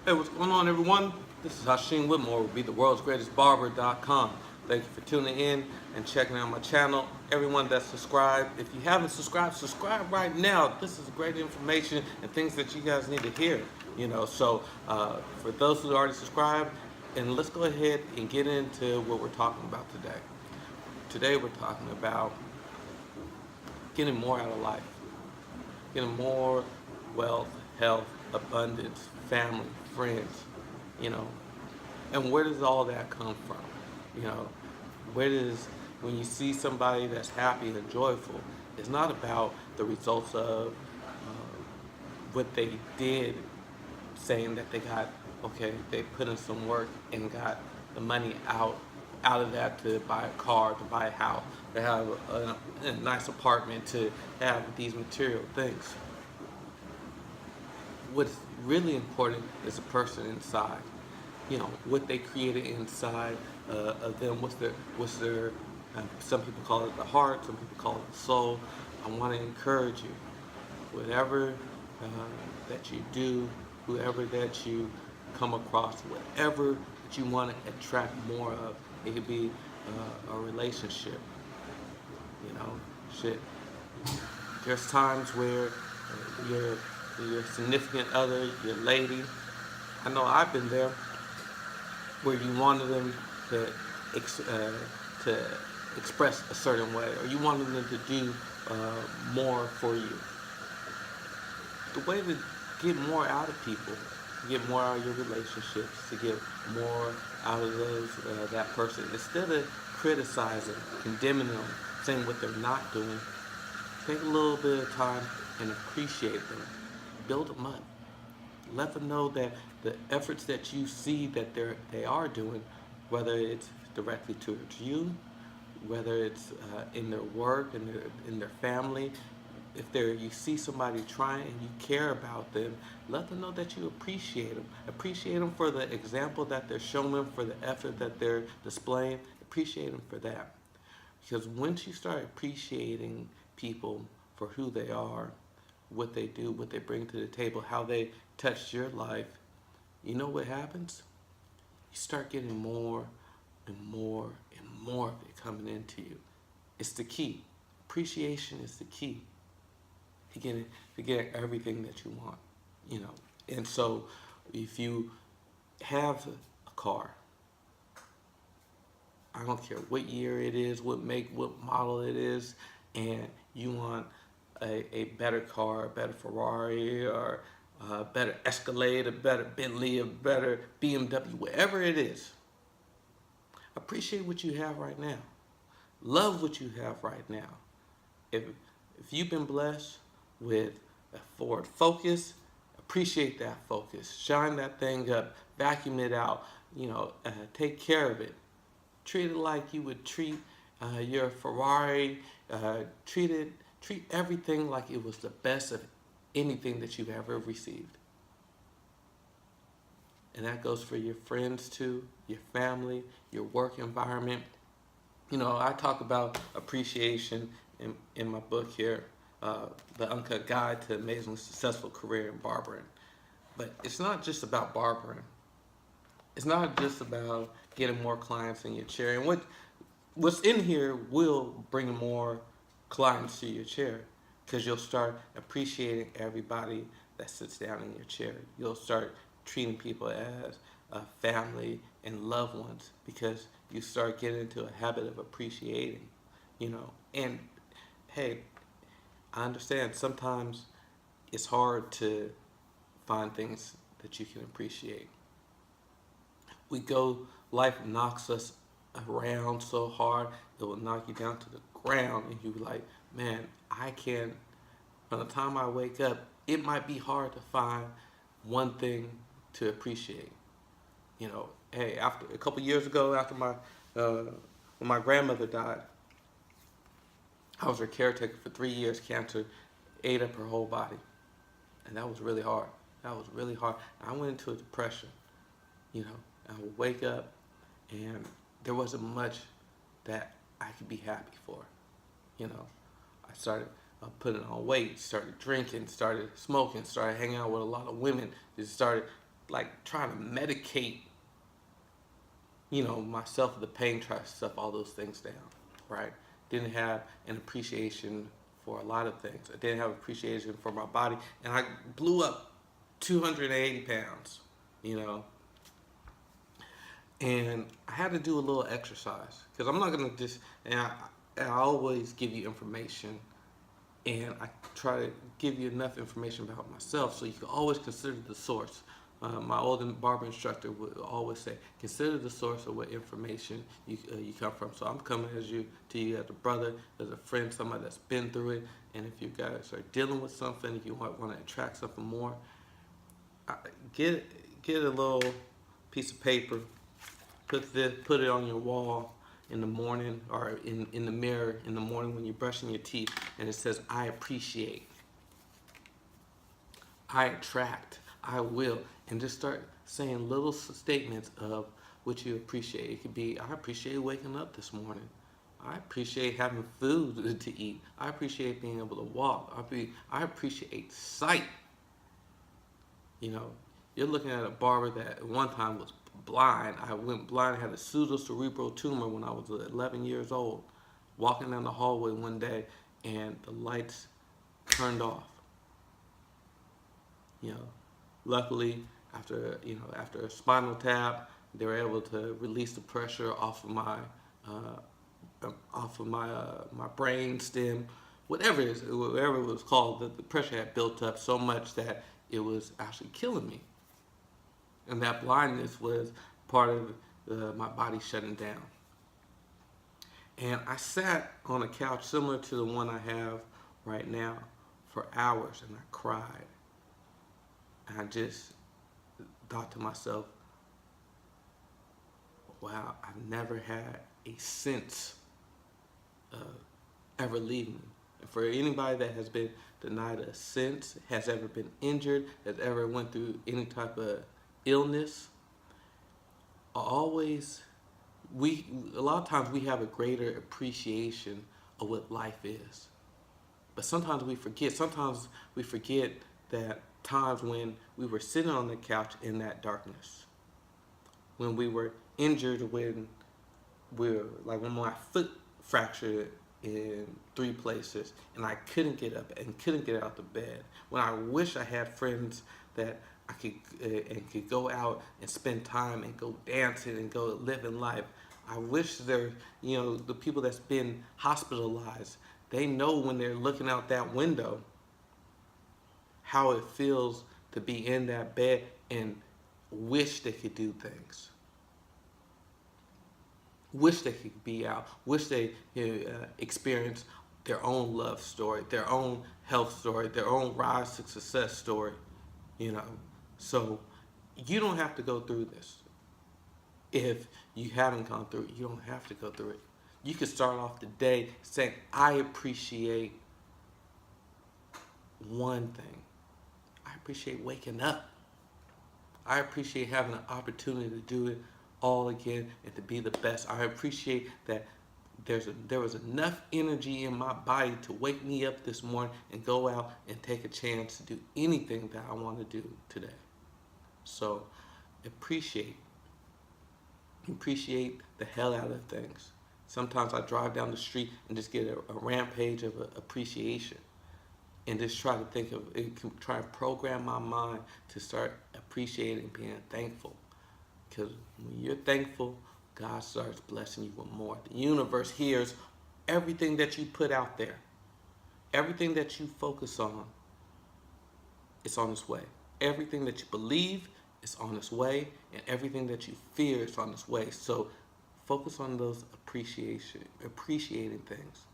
Hey, what's going on, everyone? This is Hashim Whitmore with BeTheWorld'sGreatestBarber.com. Thank you for tuning in and checking out my channel. Everyone that's subscribed, if you haven't subscribed, subscribe right now. This is great information and things that you guys need to hear. For those who already subscribed, and let's go ahead and get into what we're talking about today. Today, we're talking about getting more out of life, getting more wealth, health, abundance, family, friends, you know. And where does all that come from? You know, where does, when you see somebody that's happy and joyful, it's not about the results of what they did, saying that they got, okay, they put in some work and got the money out of that to buy a car, to buy a house, to have a nice apartment, to have these material things. What's really important is the person inside. You know, what they created inside of them. What's their some people call it the heart, some people call it the soul. I want to encourage you, whatever that you do, whoever that you come across, whatever that you want to attract more of. It could be a relationship, you know, shit. There's times where your significant other, your lady, I know I've been there, where you wanted them to to express a certain way, or you wanted them to do more for you. The way to get more out of people, to get more out of your relationships, to get more out of those that person, instead of criticizing, condemning them, saying what they're not doing, take a little bit of time and appreciate them, build them up. Let them know that the efforts that you see that they are doing, whether it's directly towards you, whether it's in their work, in their family, if you see somebody trying and you care about them, let them know that you appreciate them. Appreciate them for the example that they're showing, for the effort that they're displaying. Appreciate them for that. Because once you start appreciating people for who they are, what they do, what they bring to the table, how they touch your life, you know what happens? You start getting more and more and more of it coming into you. It's the key. Appreciation is the key to getting everything that you want, you know. And so if you have a car, I don't care what year it is, what make, what model it is, and you want a better car, a better Ferrari, or a better Escalade, a better Bentley, a better BMW, whatever it is, appreciate what you have right now. Love what you have right now. If if you've been blessed with a Ford Focus, appreciate that Focus. Shine that thing up, vacuum it out, take care of it. Treat it like you would treat your Ferrari. Treat everything like it was the best of anything that you've ever received. And that goes for your friends too, your family, your work environment. You know, I talk about appreciation in my book here, The Uncut Guide to Amazingly Successful Career in Barbering. But it's not just about barbering. It's not just about getting more clients in your chair. And what's in here will bring more clients to your chair, because you'll start appreciating everybody that sits down in your chair. You'll start treating people as family and loved ones, because you start getting into a habit of appreciating, you know. And hey, I understand sometimes it's hard to find things that you can appreciate. Life knocks us around so hard, it will knock you down to the ground, and you're like, man, I can't. By the time I wake up, it might be hard to find one thing to appreciate. You know, hey, after a couple years ago, after when my grandmother died, I was her caretaker for 3 years. Cancer ate up her whole body, and that was really hard. That was really hard. I went into a depression. You know, I would wake up, and there wasn't much that I could be happy for. You know, I started putting on weight, started drinking, started smoking, started hanging out with a lot of women, just started like trying to medicate, myself with the pain, try to stuff all those things down, right? Didn't have an appreciation for a lot of things. I didn't have appreciation for my body, and I blew up 280 pounds, you know, and I had to do a little exercise because I'm not gonna just. And I always give you information, and I try to give you enough information about myself so you can always consider the source. My old barber instructor would always say, consider the source of what information you come from. So I'm coming to you as a brother, as a friend, somebody that's been through it. And if you guys are dealing with something, if you want to attract something more, get get a little piece of paper, put it on your wall in the morning, or in the mirror in the morning when you're brushing your teeth, and it says, I appreciate, I attract, I will, and just start saying little statements of what you appreciate. It could be, I appreciate waking up this morning. I appreciate having food to eat. I appreciate being able to walk. I appreciate sight. You know, you're looking at a barber that at one time was blind. I went blind, had a pseudocerebral tumor when I was 11 years old. Walking down the hallway one day, and the lights turned off. You know, luckily, after a spinal tap, they were able to release the pressure off of my brain stem, whatever it was called. The pressure had built up so much that it was actually killing me, and that blindness was part of my body shutting down. And I sat on a couch similar to the one I have right now for hours, and I cried. And I just thought to myself, wow, I've never had a sense of ever leaving. And for anybody that has been denied a sense, has ever been injured, has ever went through any type of illness, always a lot of times we have a greater appreciation of what life is. But sometimes we forget. Sometimes we forget that times when we were sitting on the couch in that darkness, when we were injured, when when my foot fractured in 3 places and I couldn't get up and couldn't get out of bed. When I wish I had friends that I could go out and spend time and go dancing and go living life. I wish the people that's been hospitalized, they know when they're looking out that window how it feels to be in that bed and wish they could do things. Wish they could be out. Wish they experience their own love story, their own health story, their own rise to success story. You know, so you don't have to go through this. If you haven't gone through it, you don't have to go through it. You can start off the day saying, I appreciate one thing. I appreciate waking up. I appreciate having an opportunity to do it all again and to be the best. I appreciate that there was enough energy in my body to wake me up this morning and go out and take a chance to do anything that I want to do today. So appreciate the hell out of things. Sometimes I drive down the street and just get a rampage of appreciation, and just try to try and program my mind to start appreciating, being thankful. Because when you're thankful, God starts blessing you with more. The universe hears everything that you put out there. Everything that you focus on, it's on its way. Everything that you believe is on its way, and everything that you fear is on its way. So focus on those appreciating things.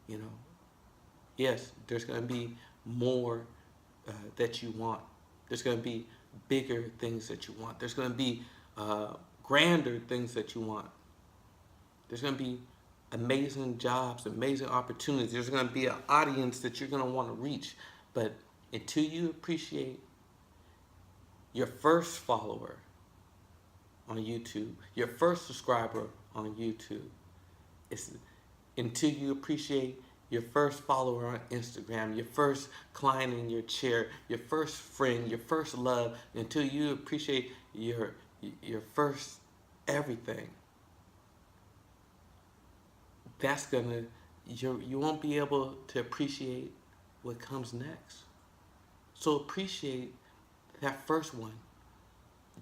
You know, yes, there's going to be more that you want. There's going to be bigger things that you want. There's going to be grander things that you want. There's going to be amazing jobs, amazing opportunities. There's going to be an audience that you're going to want to reach. But until you appreciate your first follower on YouTube, your first subscriber on YouTube, until you appreciate your first follower on Instagram, your first client in your chair, your first friend, your first love, until you appreciate your first everything. That's gonna you won't be able to appreciate what comes next. So appreciate that first one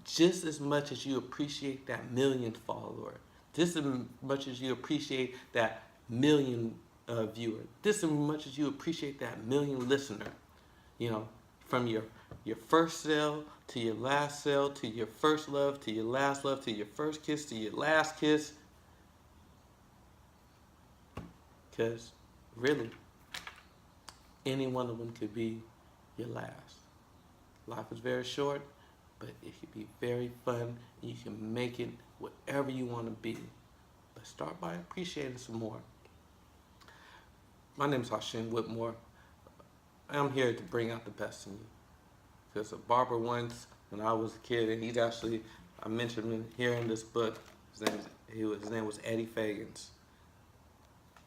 just as much as you appreciate that millionth follower, just as much as you appreciate that million viewer, just as much as you appreciate that million listener. You know, from your first sale to your last sale to your first love to your last love to your first kiss to your last kiss, because really, any one of them could be your last. Life is very short, but it can be very fun, and you can make it whatever you want to be. But start by appreciating some more. My name is Hashin Whitmore. I'm here to bring out the best in you. Because a barber once, when I was a kid, and he's actually, I mentioned him here in this book, his name was Eddie Fagans.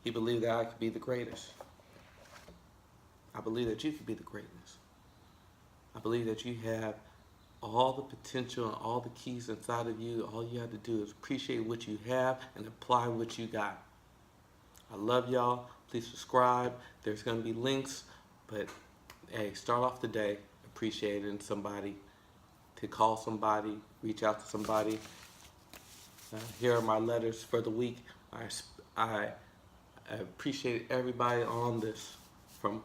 He believed that I could be the greatest. I believe that you could be the greatest. I believe that you have all the potential and all the keys inside of you. All you have to do is appreciate what you have and apply what you got. I love y'all. Please subscribe. There's going to be links, but hey, start off the day appreciating somebody, to call somebody, reach out to somebody. Here are my letters for the week. I appreciate everybody on this, from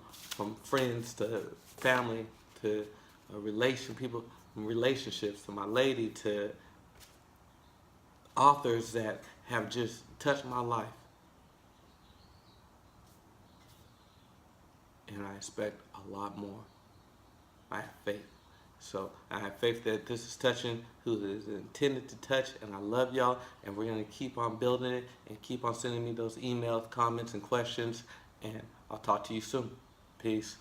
friends to family to relationships, to my lady, to authors that have just touched my life. And I expect a lot more. I have faith. So I have faith that this is touching who is intended to touch, and I love y'all, and we're going to keep on building it and keep on sending me those emails, comments, and questions, and I'll talk to you soon. Peace.